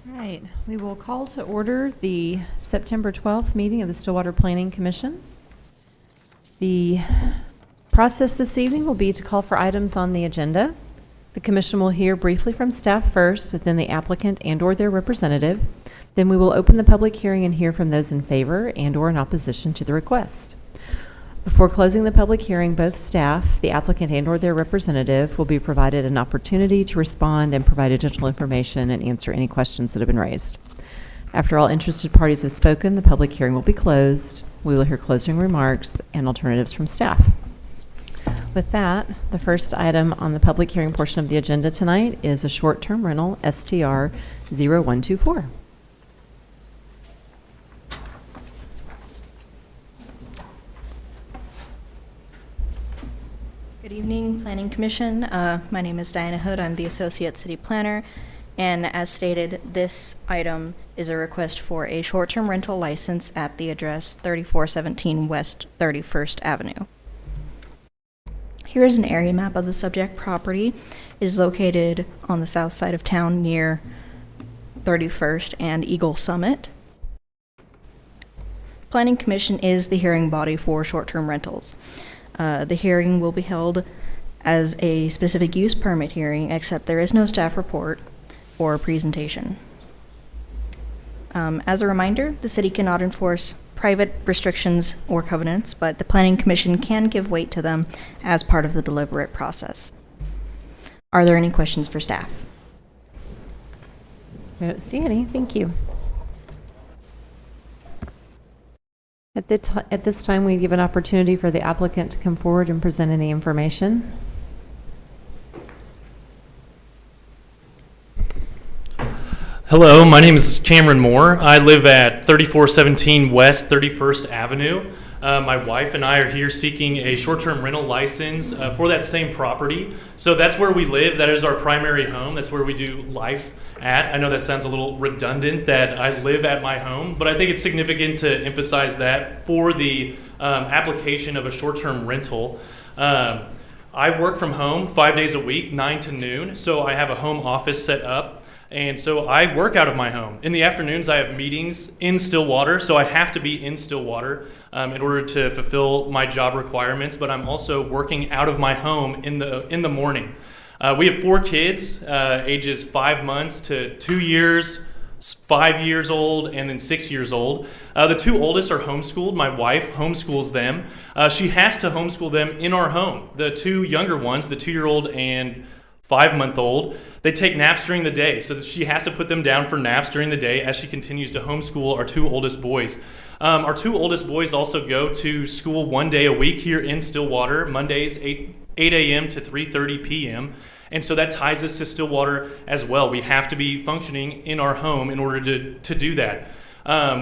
All right, we will call to order the September 12th meeting of the Stillwater Planning Commission. The process this evening will be to call for items on the agenda. The commission will hear briefly from staff first, then the applicant and/or their representative. Then we will open the public hearing and hear from those in favor and/or in opposition to the request. Before closing the public hearing, both staff, the applicant, and/or their representative will be provided an opportunity to respond and provide additional information and answer any questions that have been raised. After all interested parties have spoken, the public hearing will be closed. We will hear closing remarks and alternatives from staff. With that, the first item on the public hearing portion of the agenda tonight is a short-term rental, STR 0124. Good evening, Planning Commission. My name is Diana Hood. I'm the Associate City Planner. And as stated, this item is a request for a short-term rental license at the address 3417 West 31st Avenue. Here is an area map of the subject property. It is located on the south side of town near 31st and Eagle Summit. Planning Commission is the hearing body for short-term rentals. The hearing will be held as a specific use permit hearing, except there is no staff report or presentation. As a reminder, the city cannot enforce private restrictions or covenants, but the Planning Commission can give weight to them as part of the deliberate process. Are there any questions for staff? I don't see any. Thank you. At this time, we give an opportunity for the applicant to come forward and present any information. Hello, my name is Cameron Moore. I live at 3417 West 31st Avenue. My wife and I are here seeking a short-term rental license for that same property. So that's where we live. That is our primary home. That's where we do life at. I know that sounds a little redundant that I live at my home, but I think it's significant to emphasize that for the application of a short-term rental. I work from home 5 days a week, 9 to noon, so I have a home office set up. And so I work out of my home. In the afternoons, I have meetings in Stillwater, so I have to be in Stillwater in order to fulfill my job requirements, but I'm also working out of my home in the morning. We have 4 kids, ages 5 months to 2 years, 5 years old, and then 6 years old. The 2 oldest are homeschooled. My wife homeschools them. She has to homeschool them in our home. The 2 younger ones, the 2-year-old and 5-month-old, they take naps during the day, so that she has to put them down for naps during the day as she continues to homeschool our 2 oldest boys. Our 2 oldest boys also go to school 1 day a week here in Stillwater, Mondays 8 a.m. to 3:30 p.m., and so that ties us to Stillwater as well. We have to be functioning in our home in order to do that.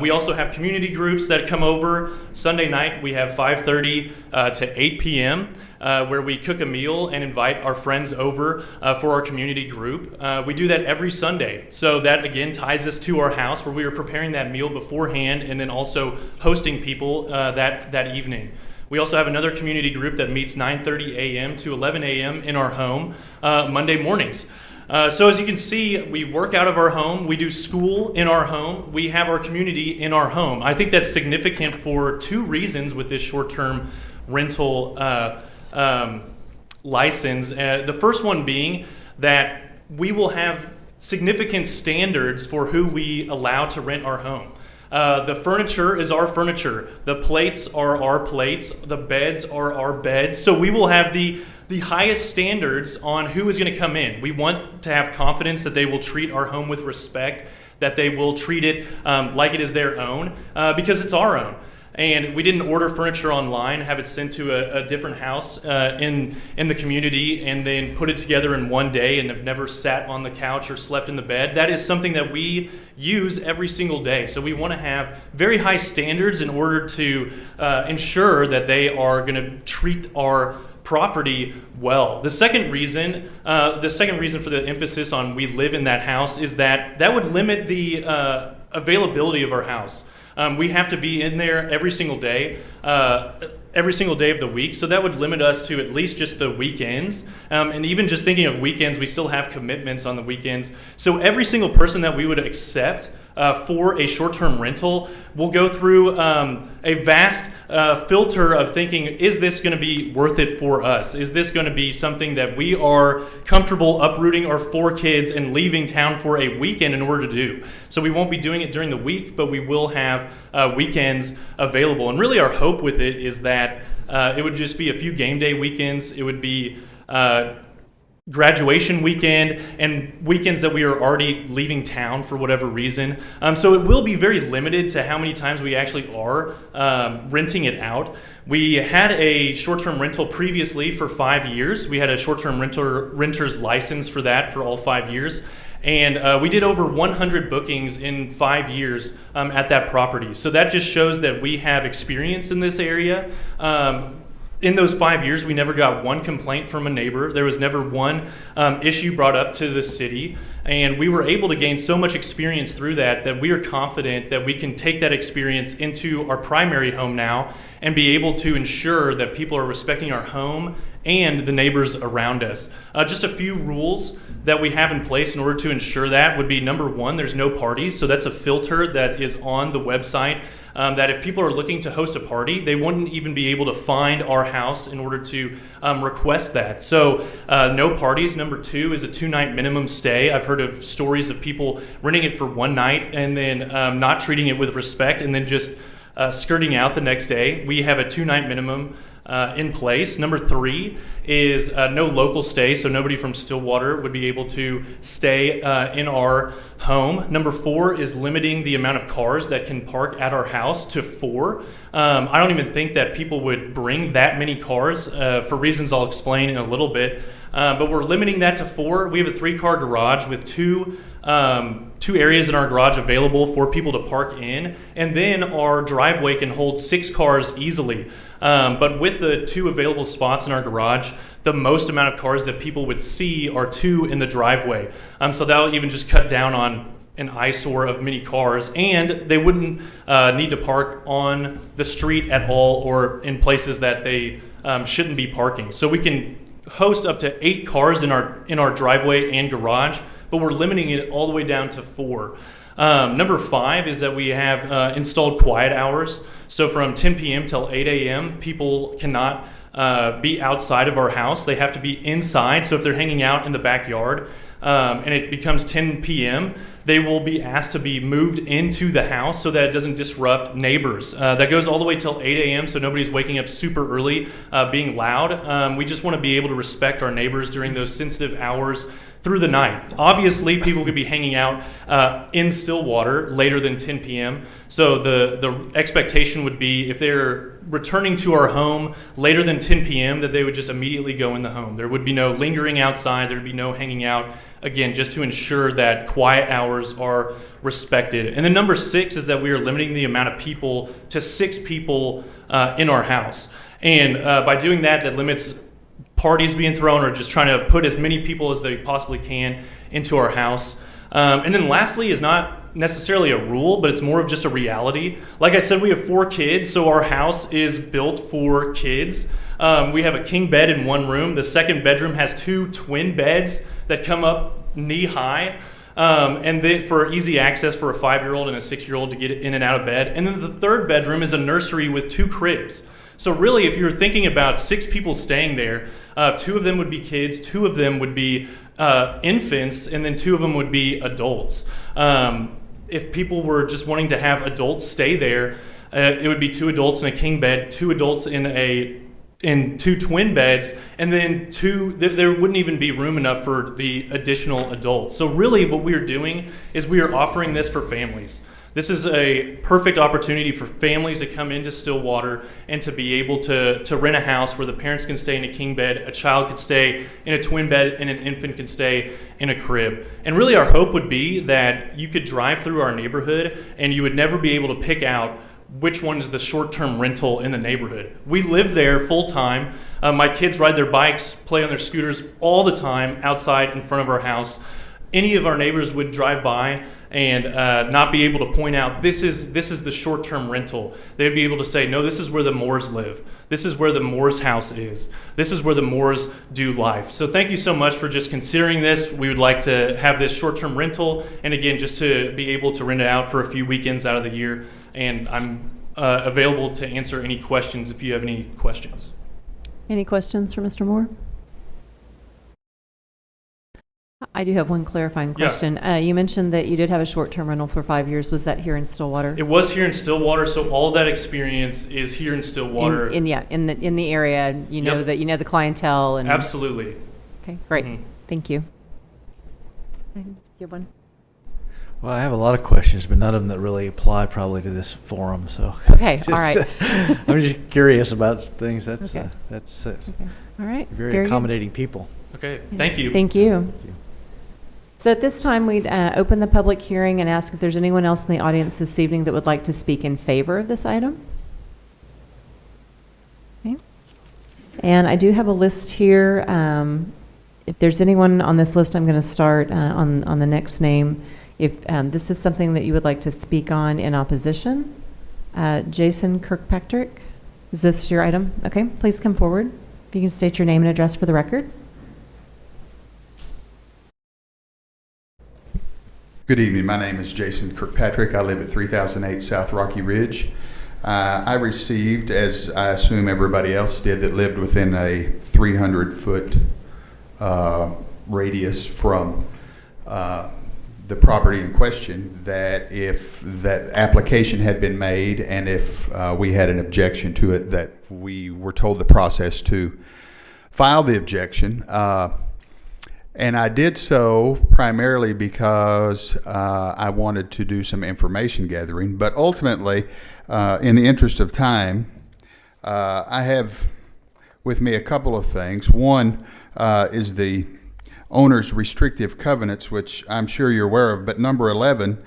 We also have community groups that come over. Sunday night we have 5:30 to 8 p.m. Where we cook a meal and invite our friends over for our community group. We do that every Sunday. So that again ties us to our house where we are preparing that meal beforehand and then also hosting people that evening. We also have another community group that meets 9:30 a.m. to 11 a.m. in our home Monday mornings. So as you can see, we work out of our home, we do school in our home, we have our community in our home. I think that's significant for 2 reasons with this short-term rental license. The first one being that we will have significant standards for who we allow to rent our home. The furniture is our furniture. The plates are our plates. The beds are our beds. So we will have the highest standards on who is going to come in. We want to have confidence that they will treat our home with respect, that they will treat it like it is their own, because it's our own. And we didn't order furniture online, have it sent to a different house in the community, and then put it together in one day and have never sat on the couch or slept in the bed. That is something that we use every single day. So we want to have very high standards in order to ensure that they are going to treat our property well. The second reason for the emphasis on we live in that house is that would limit the availability of our house. We have to be in there every single day. every single day of the week, so that would limit us to at least just the weekends. And even just thinking of weekends, we still have commitments on the weekends. So every single person that we would accept for a short-term rental will go through a vast filter of thinking, is this going to be worth it for us? Is this going to be something that we are comfortable uprooting our 4 kids and leaving town for a weekend in order to do? So we won't be doing it during the week, but we will have weekends available. And really our hope with it is that it would just be a few game day weekends. It would be graduation weekend and weekends that we are already leaving town for whatever reason. So it will be very limited to how many times we actually are renting it out. We had a short-term rental previously for 5 years. We had a short-term renter's license for that for all 5 years. And we did over 100 bookings in 5 years at that property. So that just shows that we have experience in this area. In those 5 years, we never got one complaint from a neighbor. There was never one issue brought up to the city. And we were able to gain so much experience through that we are confident that we can take that experience into our primary home now and be able to ensure that people are respecting our home and the neighbors around us. Just a few rules that we have in place in order to ensure that would be, number one, there's no parties. So that's a filter that is on the website. That if people are looking to host a party, they wouldn't even be able to find our house in order to request that. So no parties. Number two is a 2-night minimum stay. I've heard of stories of people renting it for 1 night and then not treating it with respect and then just skirting out the next day. We have a 2-night minimum in place. Number 3 is no local stay, so nobody from Stillwater would be able to stay in our home. Number 4 is limiting the amount of cars that can park at our house to 4. I don't even think that people would bring that many cars for reasons I'll explain in a little bit. But we're limiting that to 4. We have a 3-car garage with two areas in our garage available for people to park in, and then our driveway can hold 6 cars easily. But with the 2 available spots in our garage, the most amount of cars that people would see are 2 in the driveway. So that'll even just cut down on an eyesore of many cars, and they wouldn't need to park on the street at all or in places that they shouldn't be parking. So we can host up to 8 cars in our driveway and garage, but we're limiting it all the way down to 4. Number 5 is that we have installed quiet hours. So from 10 p.m. till 8 a.m., people cannot be outside of our house. They have to be inside. So if they're hanging out in the backyard and it becomes 10 p.m., they will be asked to be moved into the house so that it doesn't disrupt neighbors. That goes all the way till 8 a.m., so nobody's waking up super early being loud. We just want to be able to respect our neighbors during those sensitive hours through the night. Obviously, people could be hanging out in Stillwater later than 10 p.m., so the expectation would be if they're returning to our home later than 10 p.m., that they would just immediately go in the home. There would be no lingering outside. There would be no hanging out, again, just to ensure that quiet hours are respected. And then number 6 is that we are limiting the amount of people to 6 people in our house. And by doing that, that limits parties being thrown or just trying to put as many people as they possibly can into our house. And then lastly is not necessarily a rule, but it's more of just a reality. Like I said, we have 4 kids, so our house is built for kids. We have a king bed in one room. The second bedroom has 2 twin beds that come up knee high. And then for easy access for a 5-year-old and a 6-year-old to get in and out of bed. And then the third bedroom is a nursery with 2 cribs. So really, if you're thinking about 6 people staying there, 2 of them would be kids, 2 of them would be infants, and then 2 of them would be adults. If people were just wanting to have adults stay there, it would be 2 adults in a king bed, 2 adults in 2 twin beds, and then there wouldn't even be room enough for the additional adults. So really what we are doing is we are offering this for families. This is a perfect opportunity for families to come into Stillwater and to be able to rent a house where the parents can stay in a king bed, a child could stay in a twin bed, and an infant can stay in a crib. And really our hope would be that you could drive through our neighborhood and you would never be able to pick out which one is the short-term rental in the neighborhood. We live there full-time. My kids ride their bikes, play on their scooters all the time outside in front of our house. any of our neighbors would drive by and not be able to point out this is the short-term rental. They'd be able to say, no, this is where the Moores live. This is where the Moores house is. This is where the Moores do life. So thank you so much for just considering this. We would like to have this short-term rental, and again, just to be able to rent it out for a few weekends out of the year. And I'm available to answer any questions if you have any questions. Any questions for Mr. Moore? I do have one clarifying question. You mentioned that you did have a short-term rental for 5 years. Was that here in Stillwater? It was here in Stillwater, so all that experience is here in Stillwater. In the area, you know Yep. that you know the clientele and. Absolutely. Okay, great. Mhm. Thank you. You have one? Well, I have a lot of questions, but none of them that really apply probably to this forum. So Okay, all right. I'm just curious about things. That's Okay. Okay. All right. Very good. accommodating people. Okay, thank you. Thank you. Thank you. So at this time, we'd open the public hearing and ask if there's anyone else in the audience this evening that would like to speak in favor of this item. Okay. And I do have a list here. If there's anyone on this list, I'm going to start on the next name. If this is something that you would like to speak on in opposition, Jason Kirkpatrick, is this your item? Okay, please come forward. If you can state your name and address for the record. Good evening. My name is Jason Kirkpatrick. I live at 3008 South Rocky Ridge. I received, as I assume everybody else did that lived within a 300-foot radius from the property in question, that if that application had been made and if we had an objection to it, that we were told the process to file the objection. And I did so primarily because I wanted to do some information gathering. But ultimately, in the interest of time, I have with me a couple of things. One is the owner's restrictive covenants, which I'm sure you're aware of. But number 11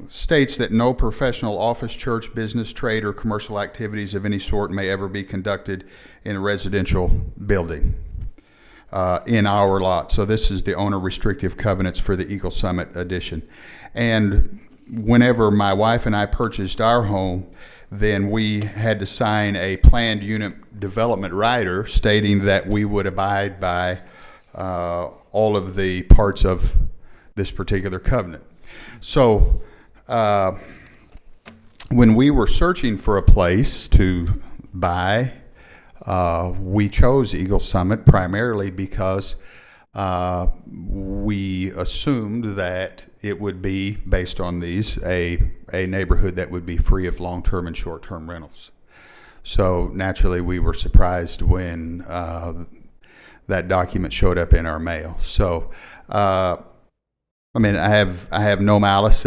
states that no professional office, church, business, trade, or commercial activities of any sort may ever be conducted in a residential building. In our lot. So this is the owner restrictive covenants for the Eagle Summit edition. And whenever my wife and I purchased our home, then we had to sign a planned unit development rider stating that we would abide by all of the parts of this particular covenant. So when we were searching for a place to buy, we chose Eagle Summit primarily because we assumed that it would be, based on these, a neighborhood that would be free of long-term and short-term rentals. So naturally, we were surprised when that document showed up in our mail. So, I mean, I have no malice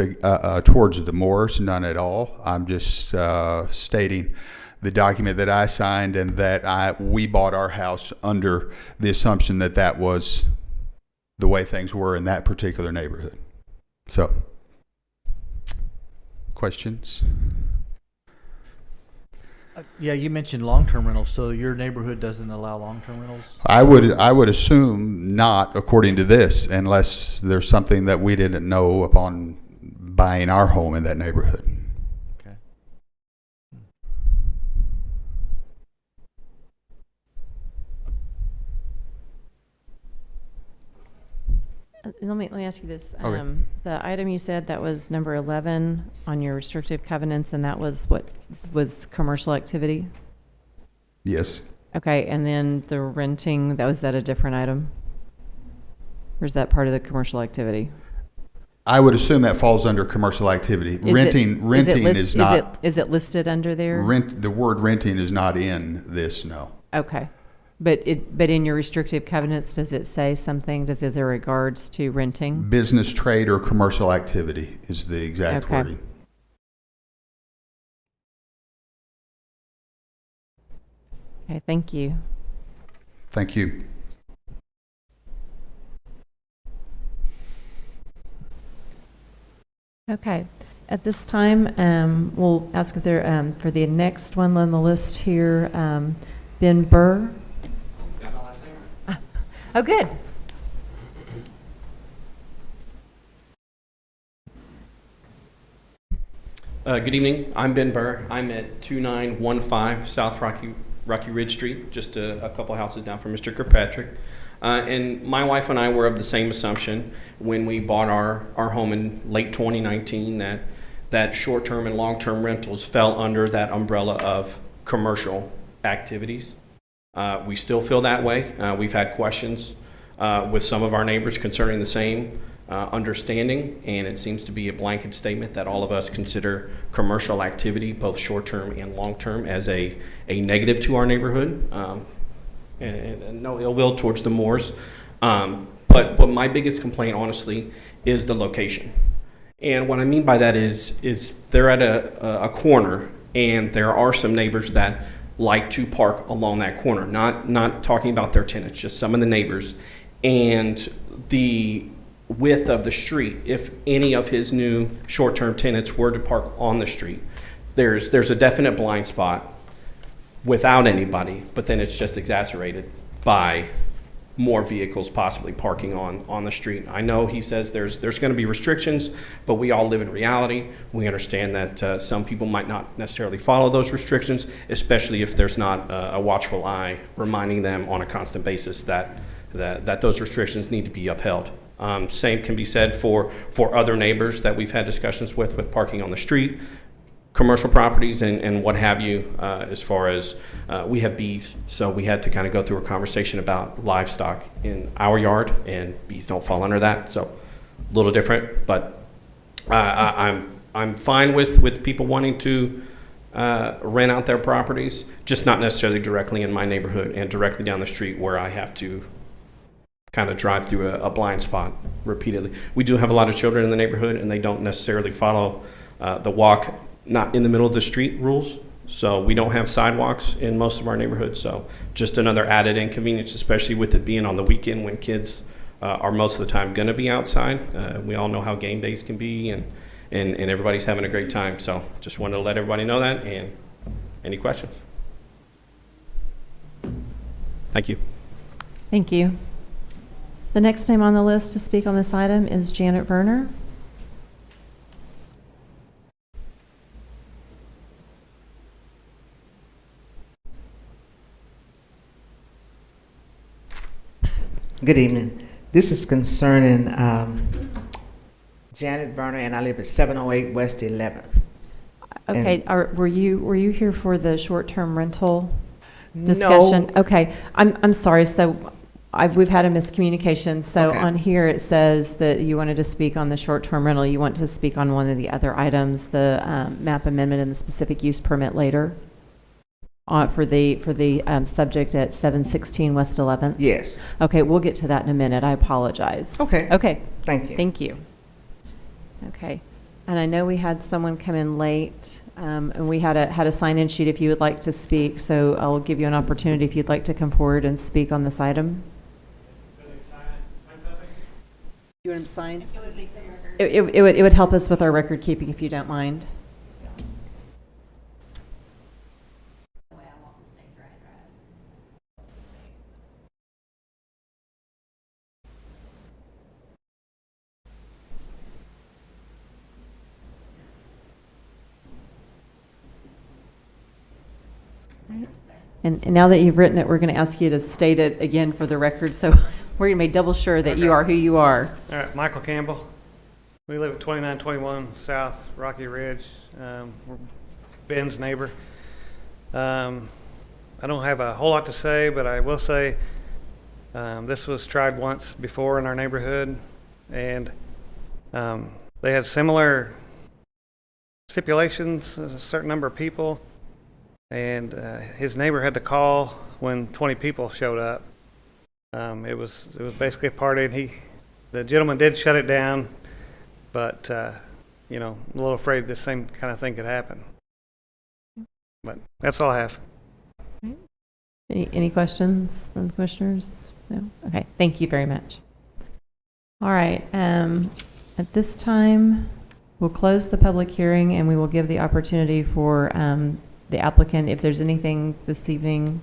towards the Moores, none at all. I'm just stating the document that I signed and that we bought our house under the assumption that that was the way things were in that particular neighborhood. So, questions? Yeah, you mentioned long-term rentals, so your neighborhood doesn't allow long-term rentals? I would assume not, according to this, unless there's something that we didn't know upon buying our home in that neighborhood. Okay. Let me ask you this. Okay. The item you said that was number 11 on your restrictive covenants, and that was what was commercial activity? Yes. Okay, and then the renting, was that a different item? Or is that part of the commercial activity? I would assume that falls under commercial activity. Renting is not. Is it listed under there? The word renting is not in this, no. Okay. But in your restrictive covenants, does it say something? Is there regards to renting? Business, trade, or commercial activity is the exact Okay. wording. Okay, thank you. Thank you. Okay. At this time, we'll ask if there, for the next one on the list here, Ben Burr. Oh, good. Good evening. I'm Ben Burr. I'm at 2915 South Rocky Ridge Street, just a couple houses down from Mr. Kirkpatrick. And my wife and I were of the same assumption when we bought our home in late 2019 that short-term and long-term rentals fell under that umbrella of commercial activities. We still feel that way. We've had questions with some of our neighbors concerning the same understanding, and it seems to be a blanket statement that all of us consider commercial activity, both short-term and long-term, as a negative to our neighborhood, and no ill will towards the Moores. But my biggest complaint, honestly, is the location. And what I mean by that is they're at a corner, and there are some neighbors that like to park along that corner. Not talking about their tenants, just some of the neighbors. And the width of the street, if any of his new short-term tenants were to park on the street, there's a definite blind spot without anybody, but then it's just exacerbated by more vehicles possibly parking on the street. I know he says there's going to be restrictions, but we all live in reality. We understand that some people might not necessarily follow those restrictions, especially if there's not a watchful eye reminding them on a constant basis that those restrictions need to be upheld. Same can be said for other neighbors that we've had discussions with parking on the street, commercial properties, and what have you, as far as we have bees, so we had to kind of go through a conversation about livestock in our yard, and bees don't fall under that, so a little different, but I'm fine with people wanting to rent out their properties, just not necessarily directly in my neighborhood and directly down the street where I have to kind of drive through a blind spot repeatedly. We do have a lot of children in the neighborhood, and they don't necessarily follow the walk not in the middle of the street rules. So we don't have sidewalks in most of our neighborhoods. So just another added inconvenience, especially with it being on the weekend when kids are most of the time going to be outside. We all know how game days can be, and everybody's having a great time. So just wanted to let everybody know that. And any questions? Thank you. Thank you. The next name on the list to speak on this item is Janet Verner. Good evening. This is concerning Janet Verner, and I live at 708 West 11th. Okay, were you here for the short-term rental discussion? No. Okay, I'm sorry. So we've had a miscommunication. So Okay. on here it says that you wanted to speak on the short-term rental. You want to speak on one of the other items, the map amendment and the specific use permit later. For the subject at 716 West 11th? Yes. Okay, we'll get to that in a minute. I apologize. Okay. Okay. Thank you. Thank you. Okay. And I know we had someone come in late, and we had a sign-in sheet if you would like to speak, so I'll give you an opportunity if you'd like to come forward and speak on this item. You want him to sign? It would make some record. It would help us with our record keeping if you don't mind. And now that you've written it, we're going to ask you to state it again for the record, so we're going to make double sure that you are who you are. All right, Michael Campbell. We live at 2921 South Rocky Ridge. We're Ben's neighbor. I don't have a whole lot to say, but I will say this was tried once before in our neighborhood, and they had similar stipulations, a certain number of people, and his neighbor had to call when 20 people showed up. It was basically a party, and the gentleman did shut it down, but I'm a little afraid the same kind of thing could happen. But that's all I have. Any questions from the commissioners? No? Okay, thank you very much. All right, at this time, we'll close the public hearing, and we will give the opportunity for the applicant, if there's anything this evening,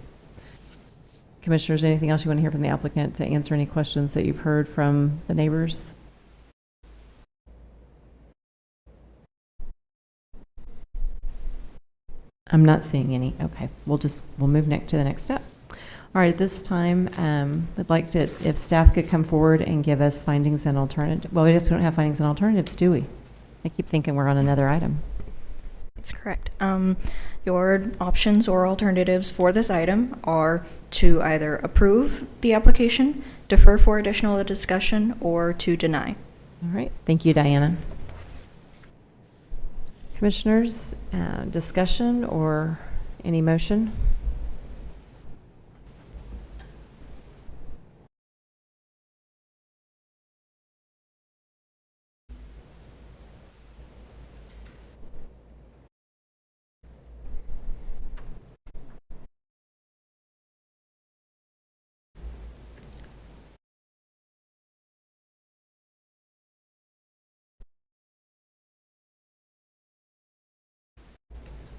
commissioners, anything else you want to hear from the applicant to answer any questions that you've heard from the neighbors? I'm not seeing any. Okay, we'll move next to the next step. All right, at this time, I'd like to, if staff could come forward and give us findings and alternative. Well, I guess we don't have findings and alternatives, do we? I keep thinking we're on another item. That's correct. Your options or alternatives for this item are to either approve the application, defer for additional discussion, or to deny. All right, thank you, Diana. Commissioners, discussion or any motion?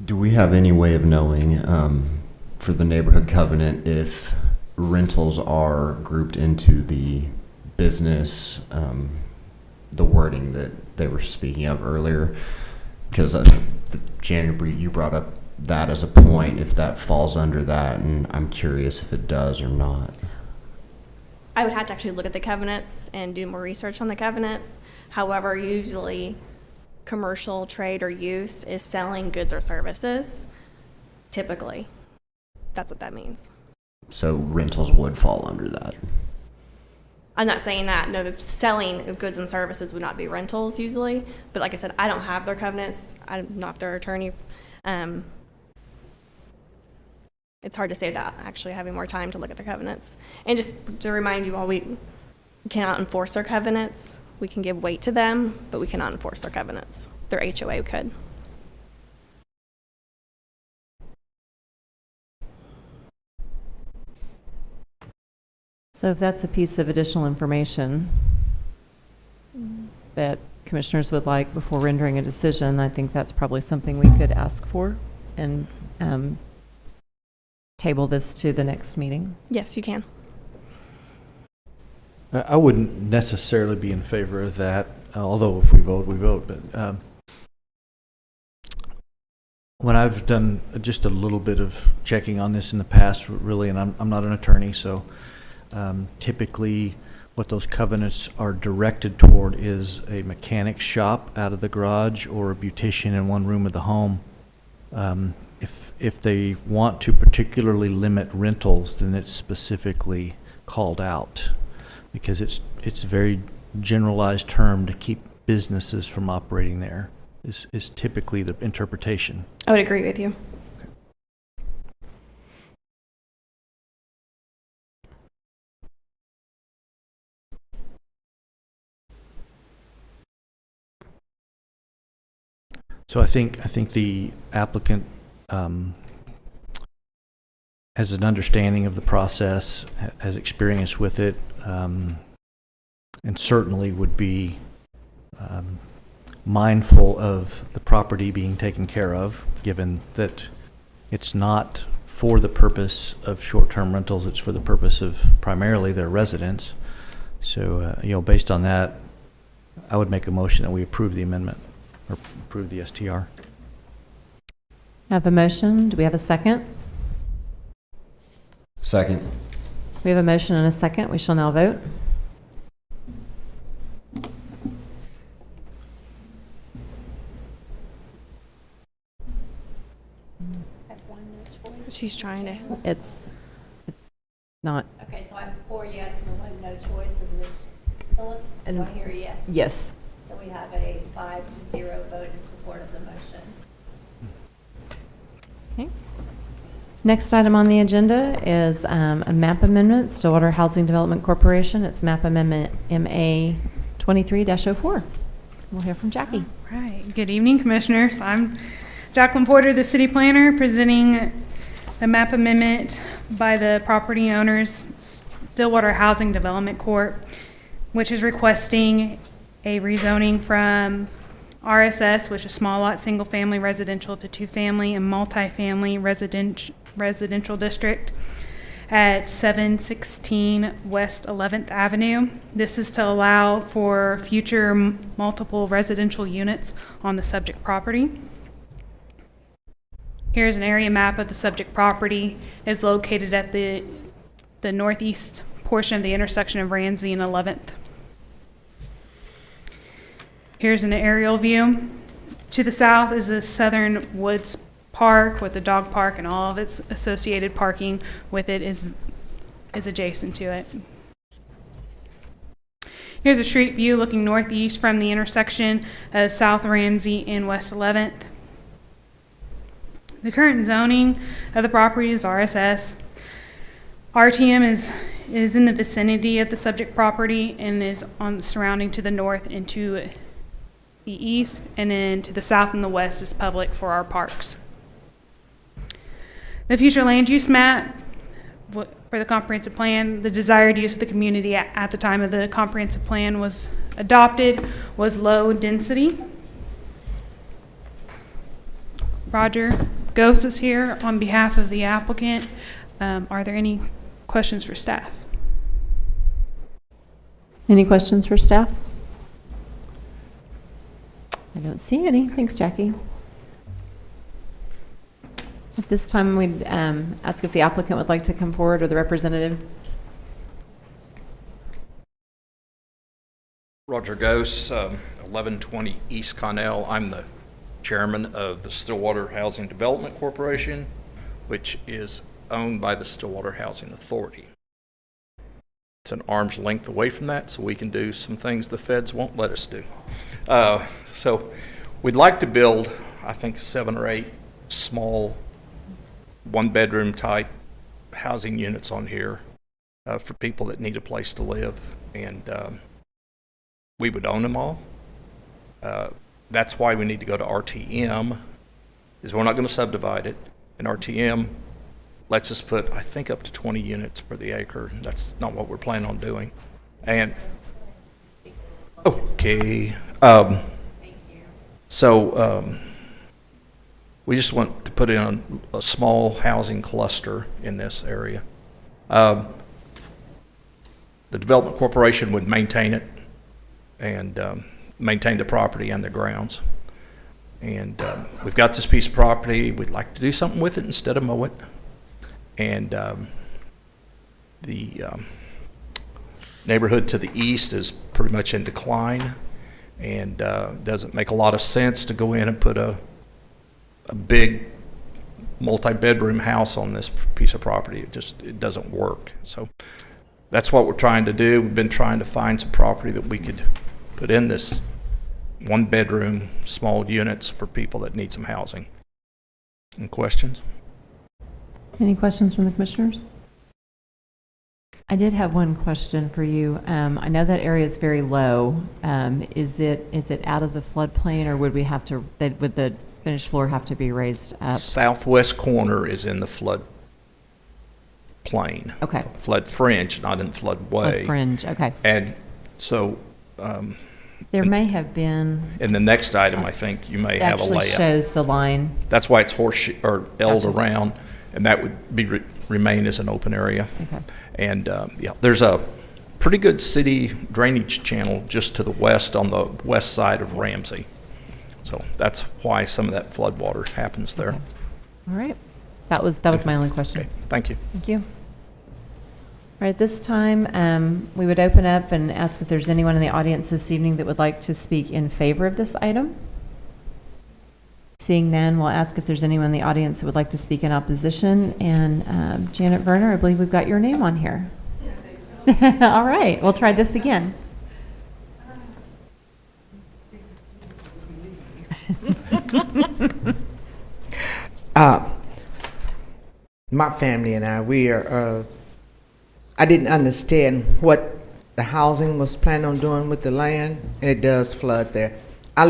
Do we have any way of knowing for the neighborhood covenant if rentals are grouped into the business, the wording that they were speaking of earlier? Because Janet, you brought up that as a point, if that falls under that, and I'm curious if it does or not. I would have to actually look at the covenants and do more research on the covenants. However, usually commercial trade or use is selling goods or services, typically. That's what that means. So rentals would fall under that. I'm not saying that. No, the selling of goods and services would not be rentals usually. But like I said, I don't have their covenants. I'm not their attorney. It's hard to say that, actually, having more time to look at the covenants. And just to remind you all, we cannot enforce their covenants. We can give weight to them, but we cannot enforce their covenants. Their HOA could. So if that's a piece of additional information that commissioners would like before rendering a decision, I think that's probably something we could ask for and table this to the next meeting. Yes, you can. I wouldn't necessarily be in favor of that, although if we vote, we vote. But when I've done just a little bit of checking on this in the past, really, and I'm not an attorney, so typically what those covenants are directed toward is a mechanic shop out of the garage or a beautician in one room of the home. If they want to particularly limit rentals, then it's specifically called out, because it's a very generalized term to keep businesses from operating there, is typically the interpretation. I would agree with you. So I think the applicant has an understanding of the process, has experience with it, and certainly would be mindful of the property being taken care of, given that it's not for the purpose of short-term rentals, it's for the purpose of primarily their residents. So, based on that, I would make a motion that we approve the amendment, or approve the STR. I have a motion. Do we have a second? Second. We have a motion and a second. We shall now vote. She's trying to. It's not. Okay, so I have 4 yes and 1 no choice. Is Ms. Phillips? Do I hear a yes? Yes. So we have a 5-0 vote in support of the motion. Okay. Next item on the agenda is a map amendment, Stillwater Housing Development Corporation. It's map amendment MA 23-04. We'll hear from Jackie. All right. Good evening, Commissioners. I'm Jacqueline Porter, the City Planner, presenting the map amendment by the property owners, Stillwater Housing Development Corp., which is requesting a rezoning from RSS, which is small lot, single family residential, to 2-family and multifamily residential district at 716 West 11th Avenue. This is to allow for future multiple residential units on the subject property. Here's an area map of the subject property. It's located at the northeast portion of the intersection of Ramsey and 11th. Here's an aerial view. To the south is the Southern Woods Park with the dog park, and all of its associated parking with it is adjacent to it. Here's a street view looking northeast from the intersection of South Ramsey and West 11th. The zoning of the property is RSS. RTM is in the vicinity of the subject property and is on surrounding to the north and to the east, and then to the south and the west is public for our parks. The future land use map for the comprehensive plan, the desired use of the community at the time of the comprehensive plan was adopted was low density. Roger Gose is here on behalf of the applicant. Are there any questions for staff? Any questions for staff? I don't see any. Thanks, Jackie. At this time, we'd ask if the applicant would like to come forward, or the representative. Roger Gose, 1120 East Connell. I'm the chairman of the Stillwater Housing Development Corporation, which is owned by the Stillwater Housing Authority. It's an arm's length away from that, so we can do some things the feds won't let us do. So we'd like to build, I think, 7 or 8 small one-bedroom type housing units on here for people that need a place to live, and we would own them all. That's why we need to go to RTM, is we're not going to subdivide it, and RTM lets us put, I think, up to 20 units per the acre. That's not what we're planning on doing. And okay, we just want to put in a small housing cluster in this area. The Development Corporation would maintain it and maintain the property and the grounds. And we've got this piece of property. We'd like to do something with it instead of mow it. And the neighborhood to the east is pretty much in decline, and doesn't make a lot of sense to go in and put a big multi-bedroom house on this piece of property. It doesn't work. So that's what we're trying to do. We've been trying to find some property that we could put in this one-bedroom small units for people that need some housing. Any questions? Any questions from the commissioners? I did have one question for you. I know that area is very low. Is it out of the floodplain, or would the finished floor have to be raised up? Southwest corner is in the flood plain. Okay. Flood fringe, not in floodway. Flood fringe, okay. And so there may have been. in the next item, I think you may have a layout. Actually shows the line. That's why it's horseshoe or L'd Gotcha. around, and that would be remain as an open area. Okay. And yeah, there's a pretty good city drainage channel just to the west on the west side of Ramsey. So that's why some of that flood water happens there. Okay. All right. That was my only question. Okay, thank you. Thank you. All right, at this time, we would open up and ask if there's anyone in the audience this evening that would like to speak in favor of this item. Seeing none, we'll ask if there's anyone in the audience that would like to speak in opposition. And Janet Verner, I believe we've got your name on here. All right, we'll try this again. My family and we are, I didn't understand what the housing was planning on doing with the land, and it does flood there. I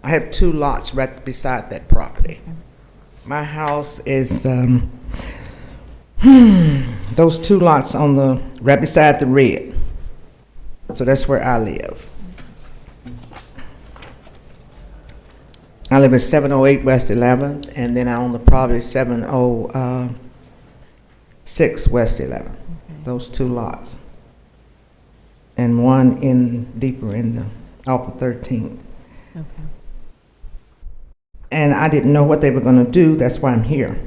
have 2 lots right beside that property. My house is, those 2 lots right beside the red. So that's where I live. I live at 708 West 11th, and then I own the property 706 West 11th. Those 2 lots. And one deeper in the off of 13th. Okay. and I didn't know what they were going to do. That's why I'm here,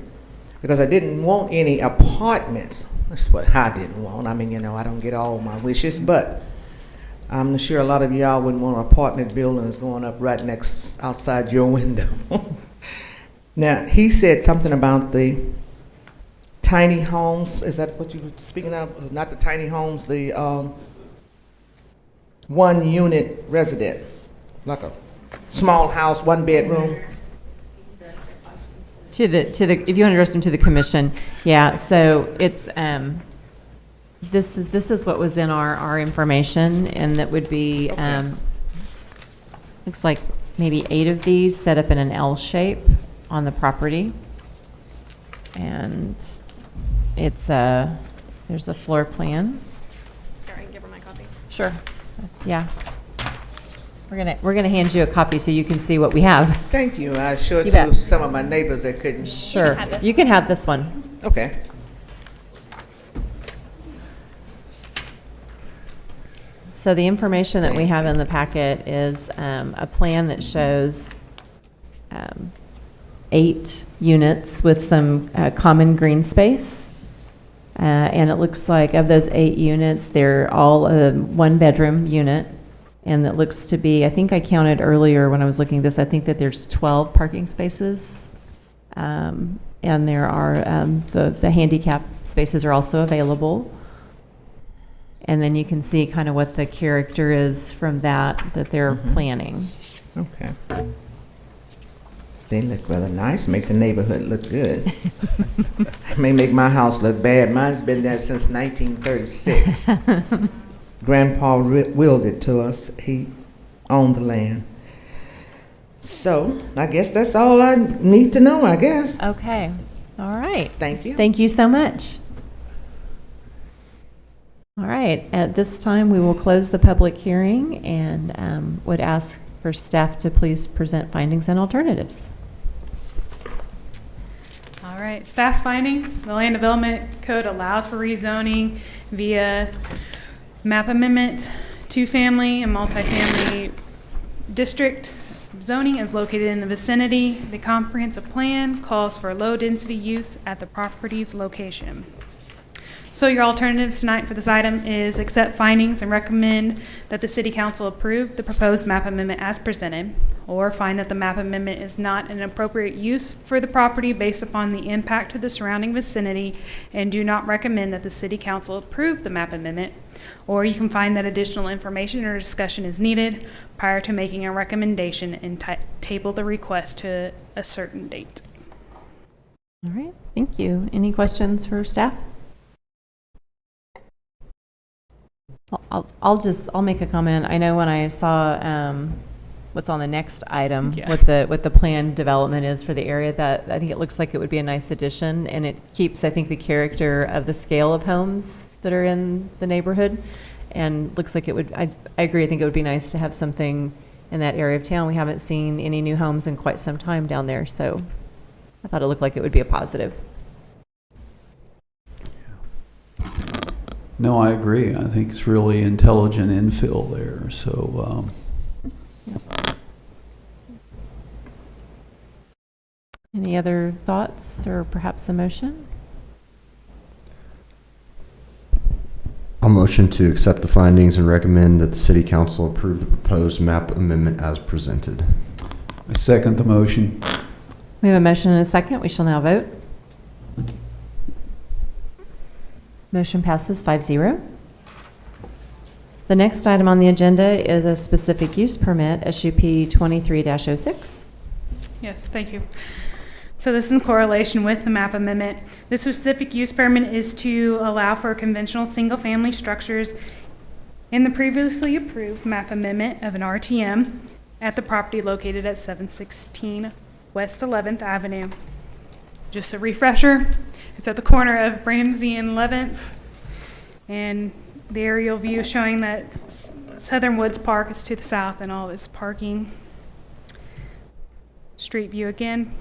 because I didn't want any apartments. That's what I didn't want. I mean, you know, I don't get all my wishes, but I'm sure a lot of y'all wouldn't want apartment buildings going up right next outside your window. Now, he said something about the tiny homes. Is that what you were speaking of? Not the tiny homes, the one unit resident, like a small house, one bedroom. To the, if you want to address them to the commission, yeah, so it's, this is what was in our information, and that would be, looks like maybe 8 of these set up in an L shape on the property. And it's there's a floor plan. All right, give her my copy. Sure, yeah. We're gonna hand you a copy so you can see what we have. Thank you. I showed You to bet. some of my neighbors that couldn't. Sure, have this. you can have this one. Okay. So the information that we have in the packet is a plan that shows 8 units with some common green space. And it looks like of those 8 units, they're all a 1-bedroom unit. And it looks to be, I think I counted earlier when I was looking at this, I think that there's 12 parking spaces. And there are, the handicap spaces are also available. And then you can see kind of what the character is from that they're planning. Okay. They look rather nice, make the neighborhood look good. May make my house look bad. Mine's been there since 1936. Grandpa willed it to us. He owned the land. So I guess that's all I need to know, I guess. Okay, all right. Thank you. Thank you so much. All right, at this time, we will close the public hearing and would ask for staff to please present findings and alternatives. All right, staff's findings. The Land Development Code allows for rezoning via map amendment. 2-family and multifamily district zoning is located in the vicinity. The comprehensive plan calls for low-density use at the property's location. So your alternatives tonight for this item is accept findings and recommend that the City Council approve the proposed map amendment as presented, or find that the map amendment is not an appropriate use for the property based upon the impact to the surrounding vicinity, and do not recommend that the City Council approve the map amendment, or you can find that additional information or discussion is needed prior to making a recommendation and table the request to a certain date. All right, thank you. Any questions for staff? I'll make a comment. I know when I saw what's on the next item, Yeah. what the planned development is for the area, that I think it looks like it would be a nice addition, and it keeps, I think, the character of the scale of homes that are in the neighborhood, and looks like it would, I agree, I think it would be nice to have something in that area of town. We haven't seen any new homes in quite some time down there, so I thought it looked like it would be a positive. No, I agree. I think it's really intelligent infill there, so, Any other thoughts or perhaps a motion? I'll motion to accept the findings and recommend that the City Council approve the proposed map amendment as presented. I second the motion. We have a motion and a second. We shall now vote. Motion passes 5-0. The next item on the agenda is a specific use permit, SUP 23-06. Yes, thank you. So this is in correlation with the map amendment. The specific use permit is to allow for conventional single-family structures in the previously approved map amendment of an RTM at the property located at 716 West 11th Avenue. Just a refresher, it's at the corner of Ramsey and 11th, and the aerial view showing that Southern Woods Park is to the south and all this parking. Street view again.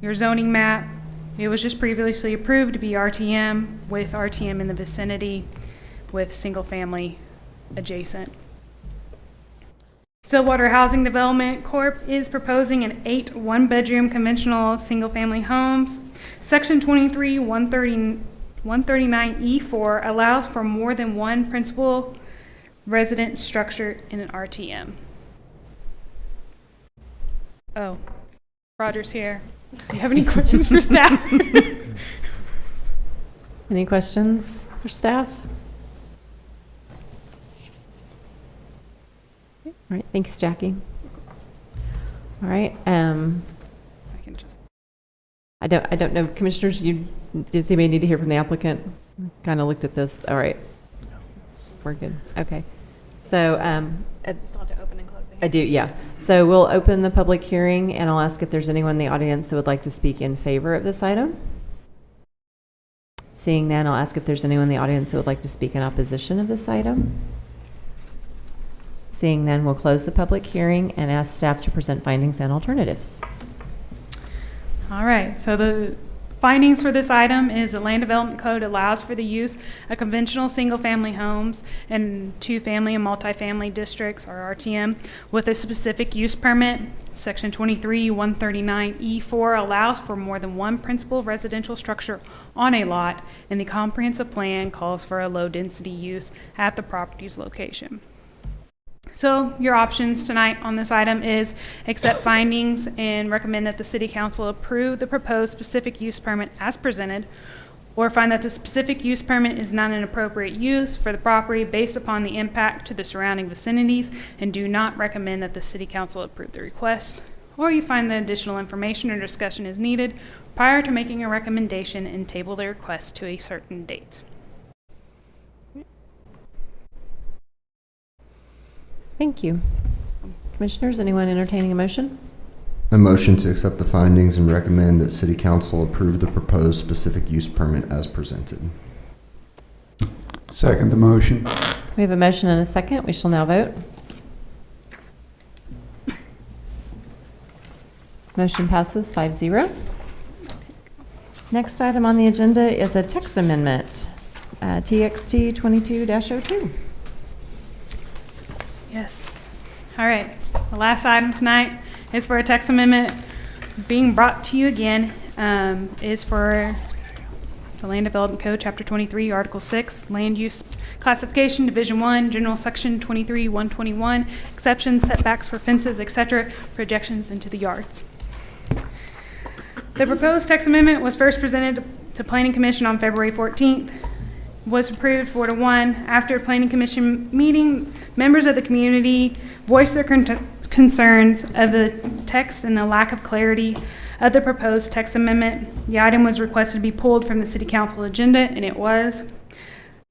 Your zoning map, it was just previously approved to be RTM with RTM in the vicinity with single family adjacent. Stillwater Housing Development Corp. Is proposing an 8 one-bedroom conventional single-family homes. Section 23, 139E4 allows for more than one principal resident structure in an RTM. Oh, Roger's here. Do you have any questions for staff? Any questions for staff? All right, thanks, Jackie. All right, I can just. I don't know, commissioners, does anybody need to hear from the applicant? Kind of looked at this. All right. We're good. Okay. So, Still have to open and close the I do, yeah. So we'll open the public hearing, and I'll ask if there's anyone in the audience that would like to speak in favor of this item. Seeing none, I'll ask if there's anyone in the audience that would like to speak in opposition of this item. Seeing none, we'll close the public hearing and ask staff to present findings and alternatives. All right, so the findings for this item is the Land Development Code allows for the use of conventional single-family homes in 2-family and multifamily districts, or RTM, with a specific use permit. Section 23, 139E4 allows for more than one principal residential structure on a lot, and the comprehensive plan calls for a low-density use at the property's location. So your options tonight on this item is accept findings and recommend that the City Council approve the proposed specific use permit as presented, or find that the specific use permit is not an appropriate use for the property based upon the impact to the surrounding vicinities and do not recommend that the City Council approve the request, or you find that additional information or discussion is needed prior to making a recommendation and table the request to a certain date. Thank you. Commissioners, anyone entertaining a motion? A motion to accept the findings and recommend that City Council approve the proposed specific use permit as presented. Second the motion. We have a motion and a second. We shall now vote. Motion passes 5-0. Next item on the agenda is a text amendment, TXT 22-02. Yes. All right. The last item tonight is for a text amendment being brought to you again, is for the Land Development Code, Chapter 23, Article 6, Land Use Classification, Division 1, General Section 23, 121, exceptions, setbacks for fences, etc., projections into the yards. The proposed text amendment was first presented to Planning Commission on February 14th, was approved 4-1. After a Planning Commission meeting, members of the community voiced their concerns of the text and the lack of clarity of the proposed text amendment. The item was requested to be pulled from the City Council agenda, and it was.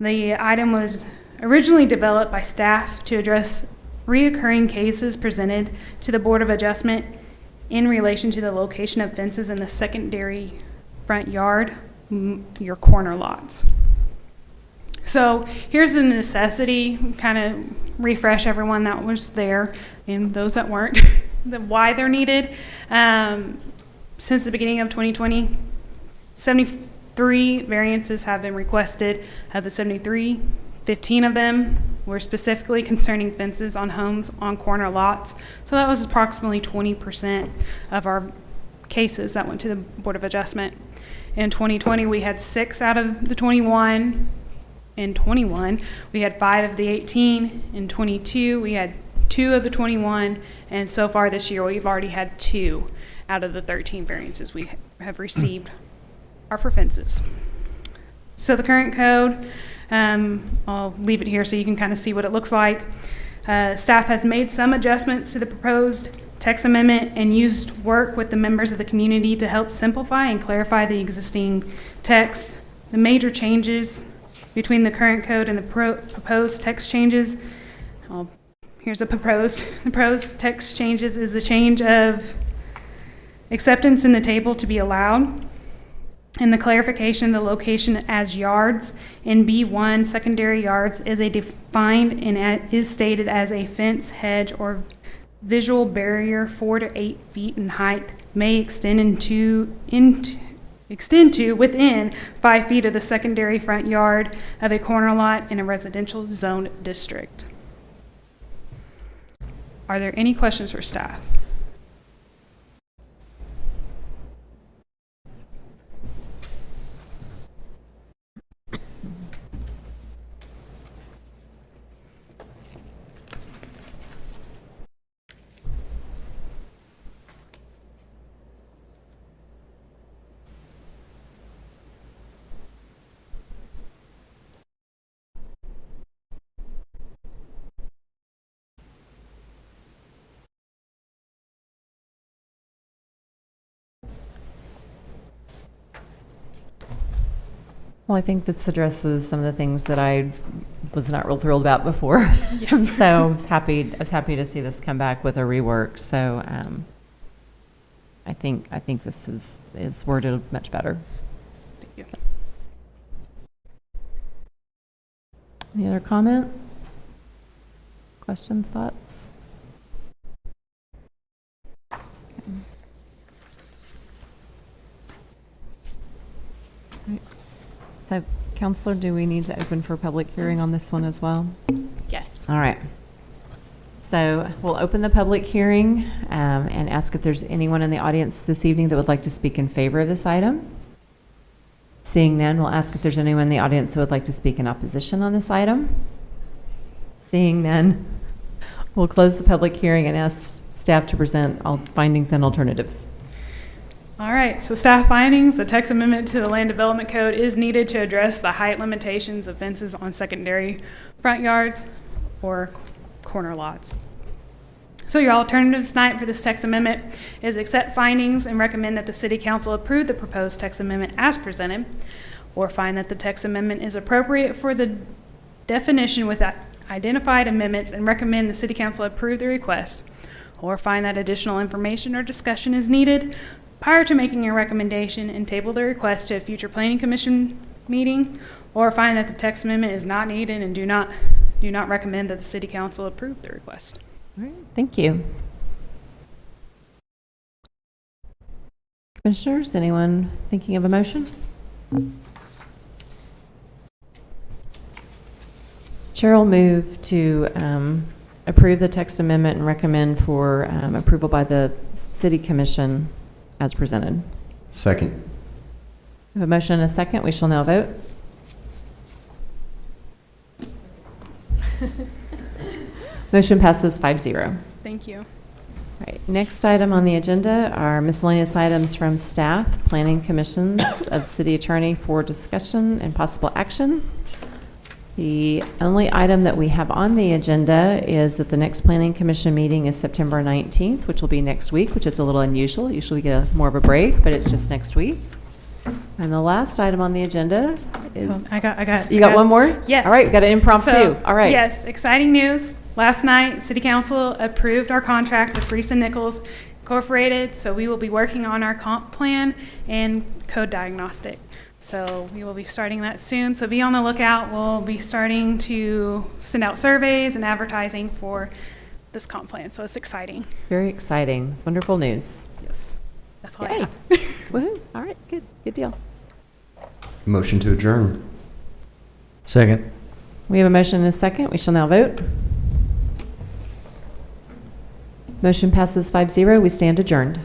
The item was originally developed by staff to address reoccurring cases presented to the Board of Adjustment in relation to the location of fences in the secondary front yard, your corner lots. So here's the necessity, kind of refresh everyone that was there and those that weren't, why they're needed. Since the beginning of 2020, 73 variances have been requested. Of the 73, 15 of them were specifically concerning fences on homes on corner lots. So that was approximately 20% of our cases that went to the Board of Adjustment. In 2020, we had 6 out of the 21. In 21, we had 5 of the 18. In 22, we had 2 of the 21. And so far this year, we've already had 2 out of the 13 variances we have received are for fences. So the current code, I'll leave it here so you can kind of see what it looks like. Staff has made some adjustments to the proposed text amendment and used work with the members of the community to help simplify and clarify the existing text. The major changes between the current code and the proposed text changes. Here's a proposed. The proposed text changes is the change of acceptance in the table to be allowed, and the clarification of the location as yards in B1 secondary yards is defined and is stated as a fence, hedge, or visual barrier 4 to 8 feet in height may extend to within 5 feet of the secondary front yard of a corner lot in a residential zone district. Are there any questions for staff? Well, I think this addresses some of the things that I was not real thrilled about before. Yes. So I was happy to see this come back with a rework. So I think this is worded much better. Thank you. Any other comments? Questions, thoughts? Okay. Right. So, Counselor, do we need to open for public hearing on this one as well? Yes. All right. So we'll open the public hearing and ask if there's anyone in the audience this evening that would like to speak in favor of this item. Seeing none, we'll ask if there's anyone in the audience that would like to speak in opposition on this item. Seeing none, we'll close the public hearing and ask staff to present all findings and alternatives. All right, so staff findings, the text amendment to the Land Development Code is needed to address the height limitations of fences on secondary front yards or corner lots. So your alternatives tonight for this text amendment is accept findings and recommend that the City Council approve the proposed text amendment as presented, or find that the text amendment is appropriate for the definition with identified amendments and recommend the City Council approve the request, or find that additional information or discussion is needed prior to making a recommendation and table the request to a future Planning Commission meeting, or find that the text amendment is not needed and do not recommend that the City Council approve the request. All right, thank you. Commissioners, anyone thinking of a motion? Chair will move to approve the text amendment and recommend for approval by the City Commission as presented. Second. We have a motion and a second. We shall now vote. Motion passes 5-0. Thank you. All right, next item on the agenda are miscellaneous items from staff, planning commissions of city attorney for discussion and possible action. The only item that we have on the agenda is that the next planning commission meeting is September 19th, which will be next week, which is a little unusual. Usually we get more of a break, but it's just next week. And the last item on the agenda is... Oh, I got You got one more? Yes. All right, we got an impromptu. So, All right. Yes, exciting news. Last night, City Council approved our contract with Freese & Nichols Incorporated, so we will be working on our comp plan and code diagnostic. So we will be starting that soon, so be on the lookout. We'll be starting to send out surveys and advertising for this comp plan, so it's exciting. Very exciting. It's wonderful news. Yes, that's all I Yay. have. Woohoo. All right, good. Good deal. Motion to adjourn. Second. We have a motion and a second. We shall now vote. Motion passes 5-0. We stand adjourned.